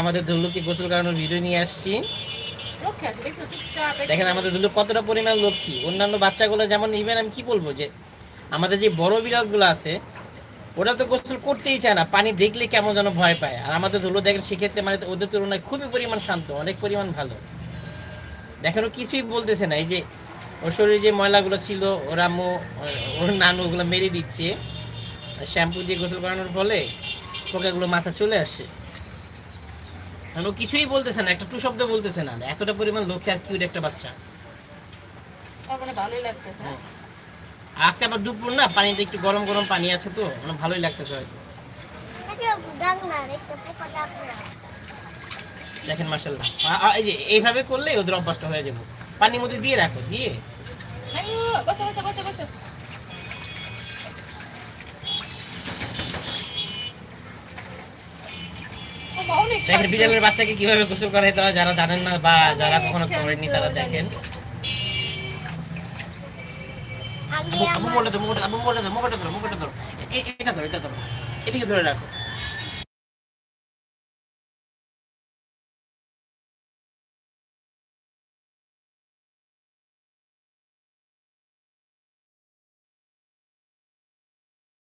আমাদের দুলুকে গোসল করানোর ভিডিও নিয়ে আসছি। দেখেন আমাদের দুলু কতটা পরিমাণ লক্ষ্মী। অন্যান্য বাচ্চাগুলো যেমন ইভেন আমি কি বলবো যে আমাদের যে বড় বিড়ালগুলো আছে ওরা তো গোসল করতেই চায় না, পানি দেখলে কেমন যেন ভয় পায়। আর আমাদের দুলু দেখেন সেক্ষেত্রে মানে ওদের তুলনায় খুবই পরিমাণ শান্ত, অনেক পরিমাণ ভালো। দেখেন ও কিছুই বলতেছে না। এই যে ওর শরীরে যে ময়লাগুলো ছিল ওর আম্মু ওর নানু ওগুলো মেরে দিচ্ছে শ্যাম্পু দিয়ে গোসল করানোর ফলে পোকাগুলো মাথা চলে আসছে। ও কিছুই বলতেছে না, একটা টু শব্দ বলতেছে না। এতটা পরিমাণ লক্ষ্য আর কিউট একটা বাচ্চা। ভালোই লাগতেছে। আজকে আবার দুপুর না, পানিটা একটু গরম গরম পানি আছে তো মানে ভালোই লাগতেছে হয়তো। দেখেন মাশাআল্লাহ, এই যে এইভাবে করলে ওদের অভ্যাসটা হয়ে যাবে। পানির মধ্যে দিয়ে রাখো, দিয়ে বসো বসো বসো বসো। দেখেন বিড়ালের বাচ্চাকে কিভাবে গোসল করাইতে হয়, যারা জানেন না বা যারা কখনো করেননি তারা দেখেন। মুখটা ধরো, মুখটা ধরো, মুখটা ধরো, এটা ধরো, এটা ধরো, এদিকে ধরে রাখো।